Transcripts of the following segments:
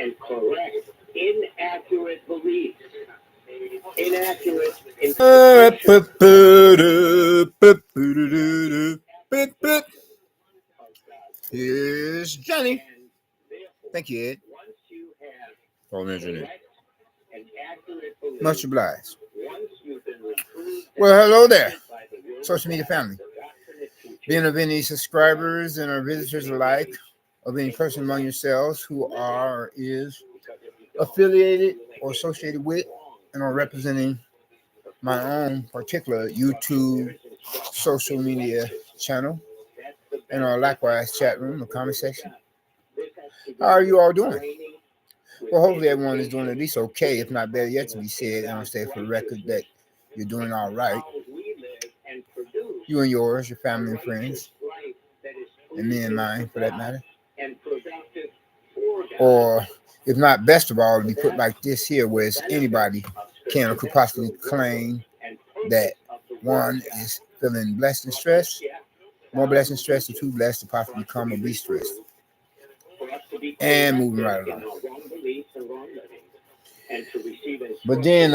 and correct inaccurate beliefs. Inaccurate Here's Johnny. Thank you, Ed. For mentioning it. Much obliged. Well, hello there, social media family. Being of any subscribers and our visitors alike, of any person among yourselves who is affiliated or associated with and are representing my own particular YouTube social media channel and our likewise chat room or comment section. How are you all doing? Well, hopefully everyone is doing at least okay, if not better yet to be said, and I'll say for the record that you're doing all right. You and yours, your family and friends, and me and mine for that matter. Or if not best of all, to be put like this here, where anybody can or could possibly claim that one is feeling blessed and stressed, more blessed and stressed, or too blessed to possibly become or be stressed. And moving right along. But then,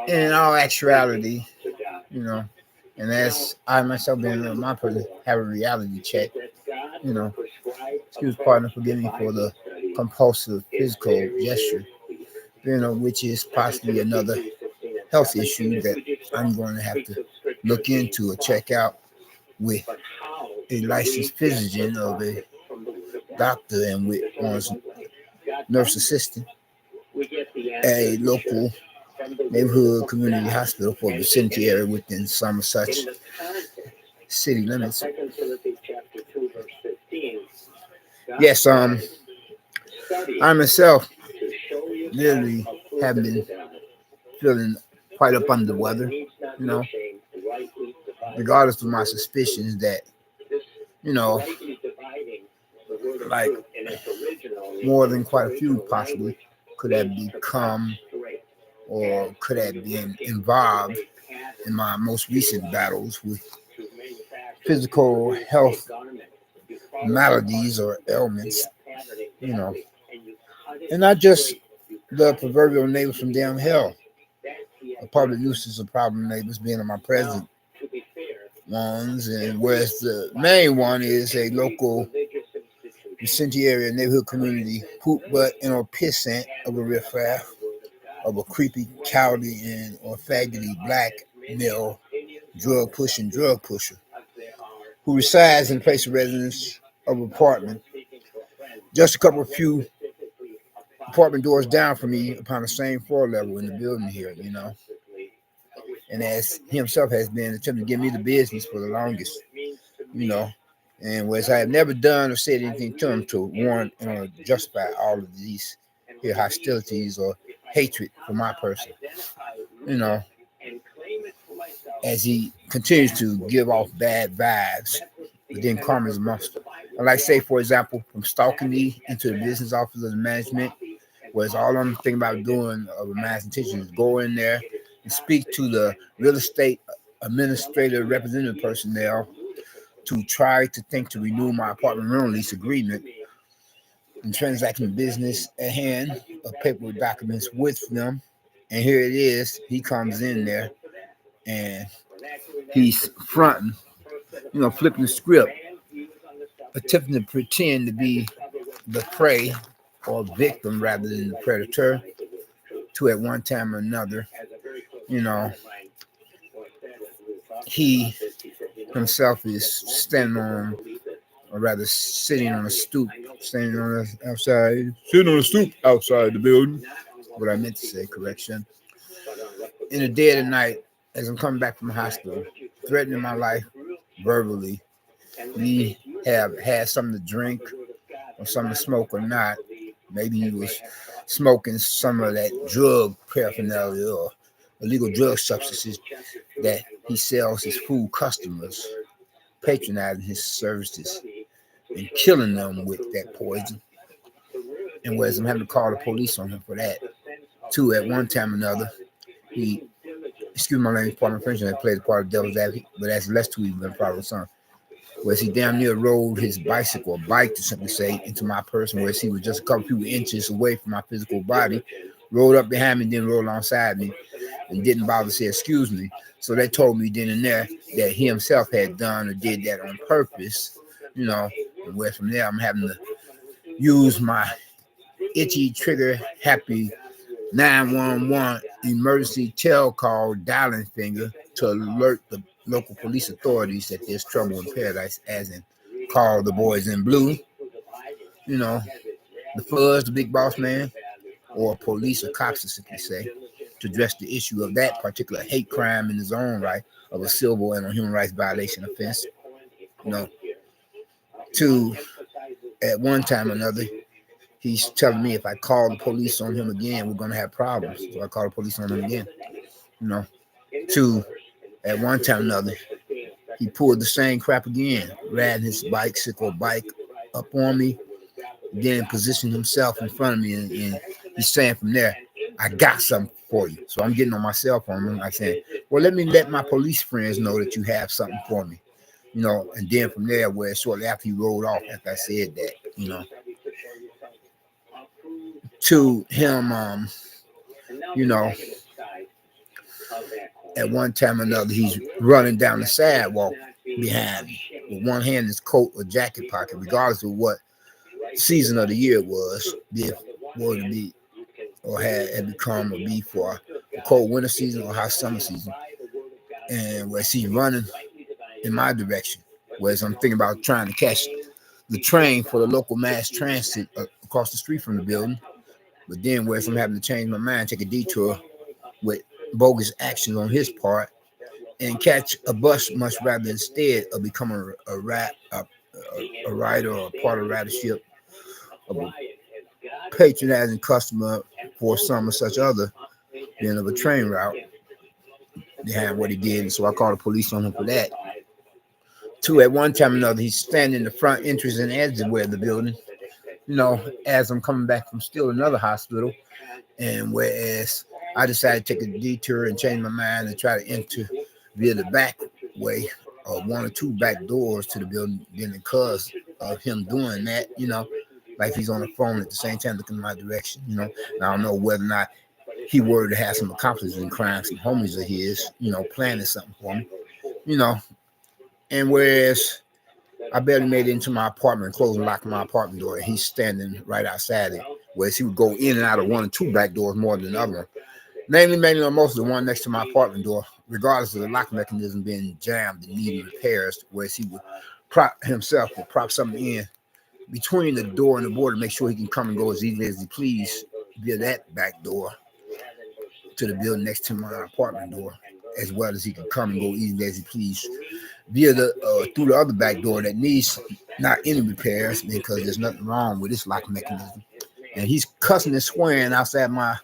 in all actuality, you know, and as I myself being my person have a reality check, you know, excuse partner, forgive me for the compulsive physical gesture, you know, which is possibly another health issue that I'm going to have to look into or check out with a licensed physician of a doctor and with one's nurse assistant at a local neighborhood community hospital for vicinity area within some such city limits. Yes, I myself literally have been feeling quite up under the weather, you know, regardless of my suspicions that, you know, like more than quite a few possibly could have become or could have been involved in my most recent battles with physical health maladies or ailments, you know, and not just the proverbial neighbor from damn hell. A public nuisance of problem neighbors being on my present ones, and whereas the main one is a local vicinity area neighborhood community poop butt and or pissant of a riffraff of a creepy, cowardly, and or faggoty black male drug pusher who resides in the place of residence of an apartment just a couple of few apartment doors down from me upon the same floor level in the building here, you know. And as he himself has been attempting to give me the business for the longest, you know, and whereas I have never done or said anything to him to warrant or justify all of these here hostilities or hatred for my person, you know, as he continues to give off bad vibes, but then karma is a monster. Like, say, for example, from stalking me into the business office of the management, whereas all I'm thinking about doing of a mass intention is go in there and speak to the real estate administrator representative personnel to try to think to renew my apartment rental lease agreement and transacting business at hand of paperwork documents with them. And here it is, he comes in there and he's fronting, you know, flipping the script, attempting to pretend to be the prey or victim rather than the predator to at one time or another, you know, he himself is standing on, or rather sitting on a stoop, sitting on a stoop outside the building. What I meant to say, correction. In the dead of night, as I'm coming back from the hospital, threatening my life verbally. We have had something to drink or something to smoke or not. Maybe he was smoking some of that drug paraphernalia or illegal drug substances that he sells his food customers, patronizing his services and killing them with that poison. And whereas I'm having to call the police on him for that, too, at one time or another, excuse my language, part of French, and I played the part of devil's advocate, but that's less to even than probably son. whereas he damn near rode his bicycle or bike to simply say into my person, whereas he was just a couple few inches away from my physical body, rolled up behind me, then rolled alongside me, and didn't bother to say excuse me. So they told me then and there that he himself had done or did that on purpose, and where from there I'm having to use my itchy trigger happy 911 emergency tail call dialing finger to alert the local police authorities that there's trouble in paradise, as in call the boys in blue, the fuzz, the big boss man, or police or cops, as you say, to address the issue of that particular hate crime in its own right of a civil and a human rights violation offense. To at one time or another, he's telling me if I call the police on him again, we're gonna have problems. So I call the police on him again. To at one time or another, he pulled the same crap again, riding his bicycle bike up on me, then positioned himself in front of me, and he's saying from there, I got something for you. So I'm getting on my cell phone and I'm saying, well, let my police friends know that you have something for me. And then from there, where shortly after he rolled off, after I said that, to him, at one time or another, he's running down the sidewalk behind me with one hand in his coat or jacket pocket, regardless of what season of the year it was, if were to be or had become or be for a cold winter season or hot summer season. And whereas he's running in my direction, whereas I'm thinking about trying to catch the train for the local mass transit across the street from the building. But then whereas I'm having to change my mind, take a detour with bogus actions on his part, and catch a bus much rather instead of becoming a rider or a part of ridership of a patronizing customer for some or such other being of a train route behind what he did. And so I called the police on him for that. Two, at one time or another, he's standing in the front entrance and exitway of the building, as I'm coming back from still another hospital. And whereas I decided to take a detour and change my mind and try to enter via the back way or one or two back doors to the building, then because of him doing that, like he's on the phone at the same time looking in my direction, and I don't know whether or not he were to have some accomplices in crime, some homies of his, planning something for me, and whereas I barely made it into my apartment, closed and locked my apartment door, and he's standing right outside it, whereas he would go in and out of one or two back doors more than the other one. Mainly or most of the one next to my apartment door, regardless of the lock mechanism being jammed and needing repairs, whereas he would prop something in between the door and the board to make sure he can come and go as easily as he please via that back door to the building next to my apartment door, as well as he can come and go easily as he please via the through the other back door that needs not any repairs because there's nothing wrong with this lock mechanism. And he's cussing and swearing outside my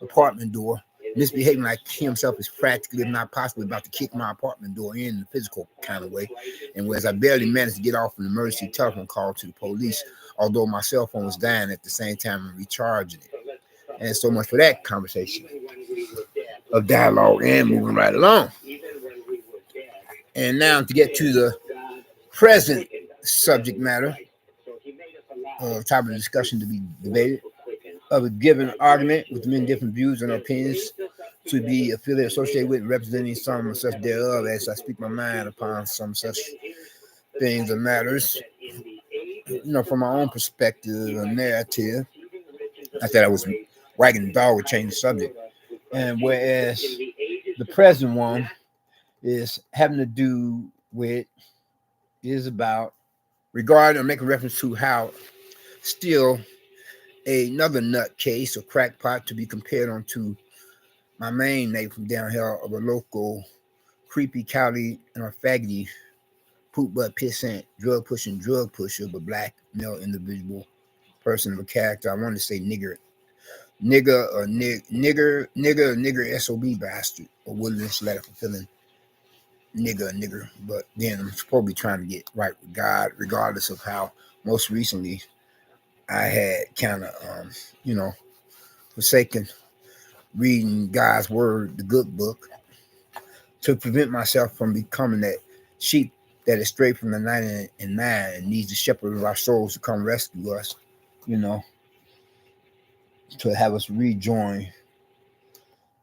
apartment door, misbehaving like he himself is practically, if not possibly, about to kick my apartment door in a physical kind of way. And whereas I barely managed to get off an emergency telephone call to the police, although my cell phone was dying at the same time and recharging it. And so much for that conversation of dialogue and moving right along. And now to get to the present subject matter or topic of discussion to be debated, of a given argument with many different views and opinions to be affiliated, associated with, representing some or such thereof, as I speak my mind upon some such things and matters, from my own perspective and narrative. I thought I was wagging the dog would change the subject. And whereas the present one is having to do with, is about regarding or making reference to how still another nut case or crackpot to be compared onto my main name from down here of a local creepy cowley and a faggoty poop butt pissant drug pusher but black male individual person of a character. I want to say nigger SOB bastard or wilderness letter fulfilling nigger, but then I'm supposed to be trying to get right with God, regardless of how most recently I had kind of forsaken reading God's word, the good book, to prevent myself from becoming that sheep that is straight from the 99 and needs the shepherd of our souls to come rescue us, you know, to have us rejoin,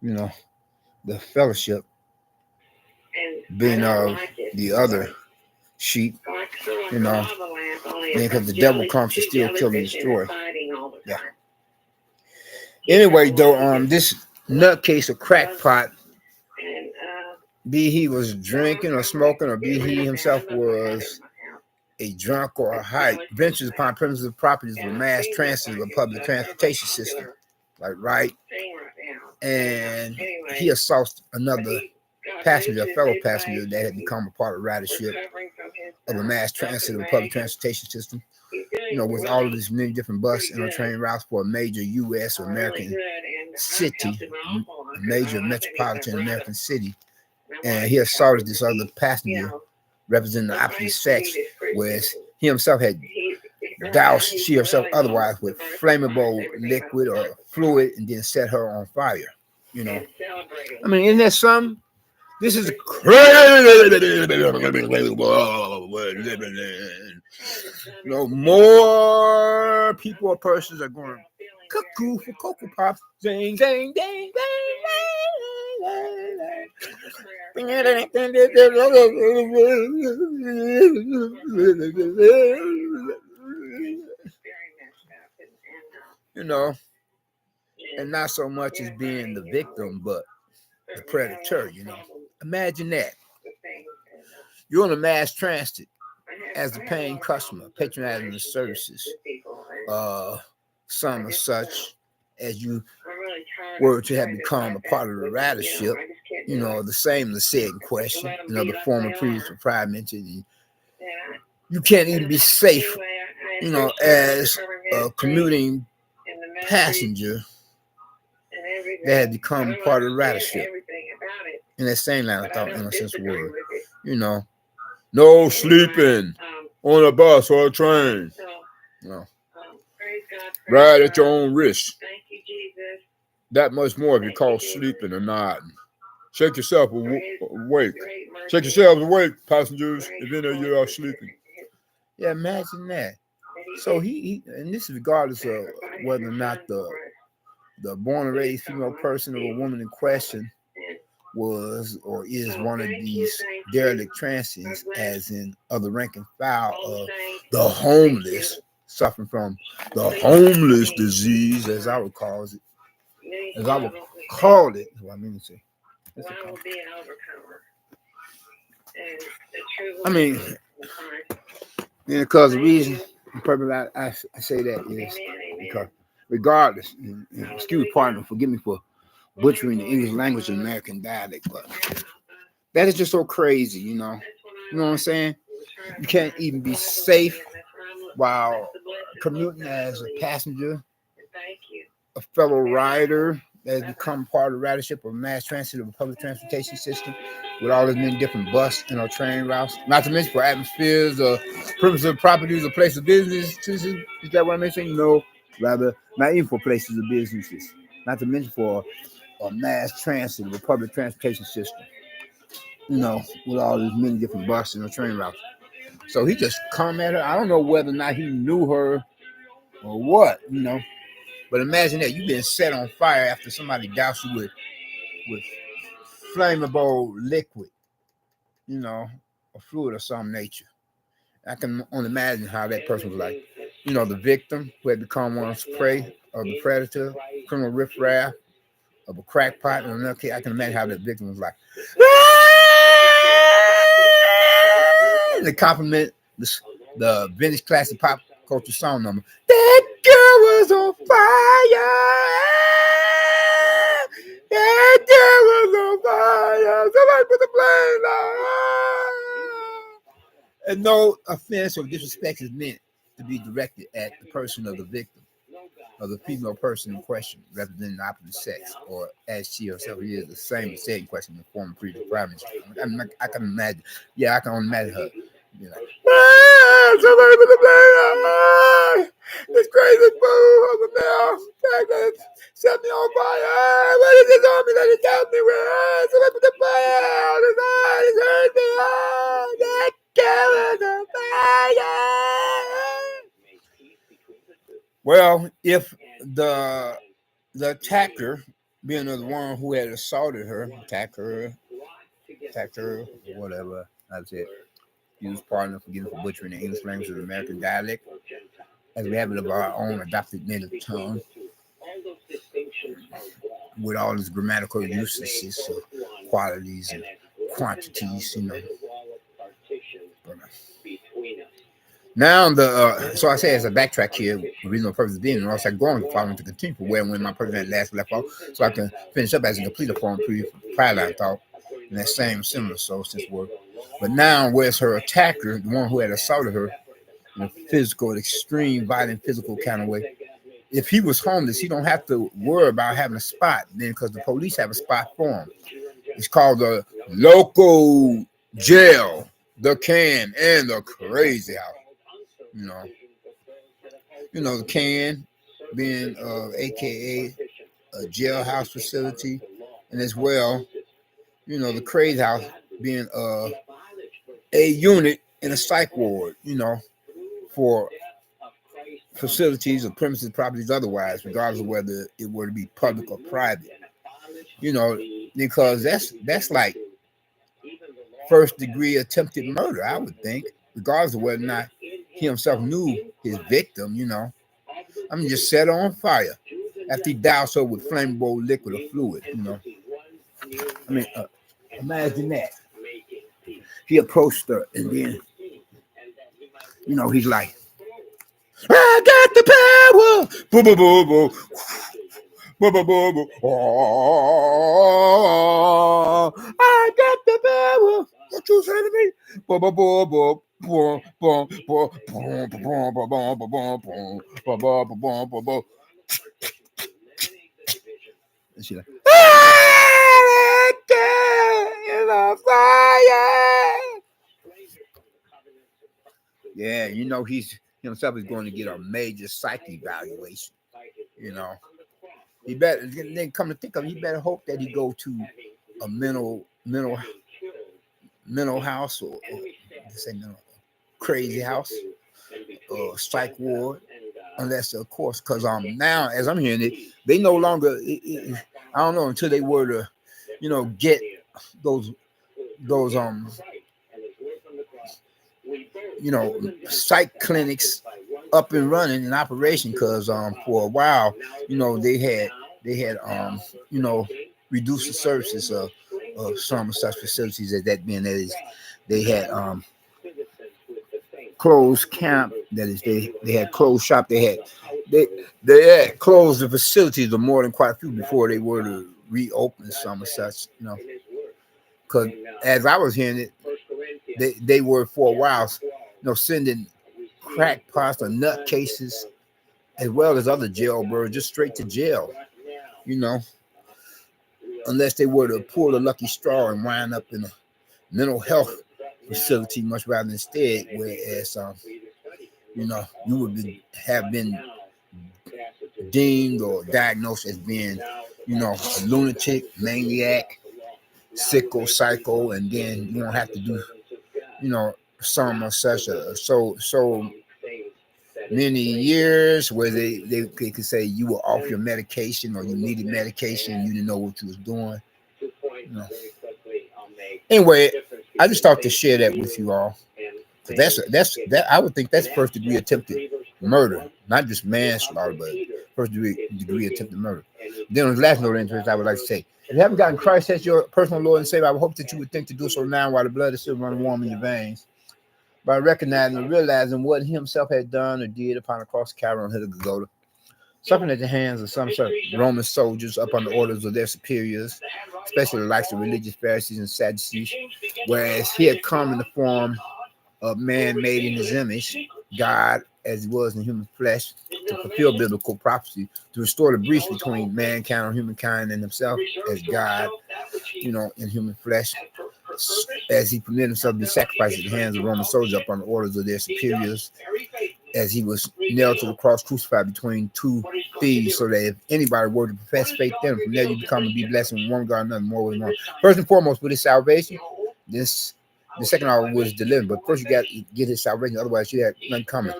you know, the fellowship, being of the other sheep, you know, because the devil comes to steal, kill, and destroy. Yeah. Anyway, though, this nutcase or crackpot, be he was drinking or smoking, or be he himself was a drunk or a high, ventures upon premises of properties of a mass transit of a public transportation system, like right, and he assaults another passenger, a fellow passenger that had become a part of ridership of a mass transit of a public transportation system, you know, with all of these many different bus and train routes for a major U.S. or American city, a major metropolitan American city, and he assaulted this other passenger representing the opposite sex, whereas he himself had doused she herself otherwise with flammable liquid or fluid and then set her on fire. You know, I mean, isn't that something? This is crazy. You know, more people or persons are going cuckoo for Cocoa Pops. Zing, zing, ding, you know, and not so much as being the victim, but the predator, you know. Imagine that. You're on a mass transit as a paying customer, patronizing the services, some of such as you were to have become a part of the ridership, you know, the same the said in question, you know, the former previous proprietor mentioned. You can't even be safe, you know, as a commuting passenger that had become part of the ridership. In that same line of thought, in a sense of word, you know, no sleeping on a bus or a train. No. Ride at your own risk. That much more if you call sleeping or not. Shake yourself awake. Shake yourselves awake, passengers, if any of you are sleeping. Yeah, imagine that. So he and this is regardless of whether or not the born and raised female person or a woman in question was or is one of these derelict transients, as in other rank and file of the homeless, suffering from the homeless disease, as I would call it. As I would call it. What I mean to say. I mean, because the reason, the purpose I say that is because regardless, excuse me, partner, forgive me for butchering the English language and American dialect, but that is just so crazy, you know. You know what I'm saying? You can't even be safe while commuting as a passenger, a fellow rider that has become part of the ridership of mass transit of a public transportation system with all these many different bus and train routes. Not to mention for atmospheres or primitive properties or places of business. Is that what I'm mentioning? No, rather not even for places of businesses. Not to mention for a mass transit of a public transportation system. You know, with all these many different buses and train routes. So he just come at her. I don't know whether or not he knew her or what, you know. But imagine that you've been set on fire after somebody doused you with flammable liquid, you know, a fluid of some nature. I can only imagine how that person was like. You know, the victim who had become one's prey of the predator, criminal riffraff, of a crackpot, and another kid. I can imagine how the victim was like. And the compliment the vintage classic pop culture song number. That girl was on fire. That girl was on fire. Somebody put the flame out. And no offense or disrespect is meant to be directed at the person of the victim, of the female person in question, representing the opposite sex, or as she herself is the same as said in question in the form of previous primaries. I can imagine. Yeah, I can only imagine her. You know, somebody put the blame. This crazy fool over there set me on fire. What is this on me that he got me with? Somebody put the fire out. His eyes hurt me. That Well, if the attacker, being the one who had assaulted her, attacker, whatever, that's it. Use partner for getting for butchering the English language of the American dialect, as we have it of our own adopted native tongue, with all its grammatical usages, qualities, and quantities, Now so I say as a backtrack here, the reason for purpose being, and also going following to continue for where and when my person had last left off, so I can finish up as a complete form prior line thought in that same similar since word. But now where's her attacker, the one who had assaulted her in a physical, extreme, violent physical kind of way. If he was homeless, he don't have to worry about having a spot then, because the police have a spot for him. It's called the local jail, the can, and the crazy house. The can being AKA a jailhouse facility, and as well, the crazy house being a unit in a psych ward, for facilities or premises, properties otherwise, regardless of whether it were to be public or private. Because that's like first degree attempted murder, I would think, regardless of whether or not he himself knew his victim, just set on fire after he doused her with flammable liquid or fluid, imagine that. He approached her and then, he's like, I got the power. Boo, boo, boo, boo. Boo, boo, boo, boo. Oh, I got the power. What you say to me? Boo, boo, boo, boo. Boom, boom, boom, boom, boom, boom, boom, boom, boom, boom, boom, boom, boom. And she's like, fire. Yeah, he's himself is going to get a major psych evaluation. He better then come to think of it, he better hope that he go to a mental house or say crazy house or psych ward, unless of course, because now as I'm hearing it, they no longer I don't know until they were to get those psych clinics up and running in operation, because for a while they had reduced the services of some such facilities, as that being that is they had closed camp, that is they had closed shop, they had closed the facilities of more than quite a few before they were to reopen some of such, because as I was hearing it, they were for a while sending crackpots or nut cases as well as other jailbirds just straight to jail, unless they were to pull a lucky straw and wind up in a mental health facility much rather than instead, whereas you would have been deemed or diagnosed as being a lunatic, maniac, sicko, psycho, and then you don't have to do some of such so many years where they could say you were off your medication or you needed medication, you didn't know what you was doing. Anyway, I just thought to share that with you all. That's I would think that's first degree attempted murder, not just manslaughter, but first degree attempted murder. Then on the last note of interest, I would like to say, if you haven't gotten Christ as your personal Lord and Savior, I would hope that you would think to do so now while the blood is still running warm in your veins, by recognizing and realizing what he himself had done or did upon the cross of Calvary on the hill of Golgotha, suffering at the hands of some sort of Roman soldiers up on the orders of their superiors, especially the likes of religious Pharisees and Sadducees, whereas he had come in the form of man made in his image, God as he was in human flesh, to fulfill biblical prophecy, to restore the breach between mankind or humankind and himself as God, in human flesh, as he permitted himself to be sacrificed at the hands of Roman soldiers up on the orders of their superiors, as he was nailed to the cross, crucified between two thieves, so that if anybody were to profess faith in him, from there you become and be blessed in one God, another more than one. First and foremost, with his salvation, the second hour was delivered, but first you got to get his salvation, otherwise you had nothing coming.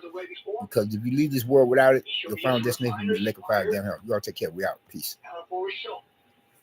Because if you leave this world without it, your final destination will be the lake of fire down here. You all take care. We out. Peace.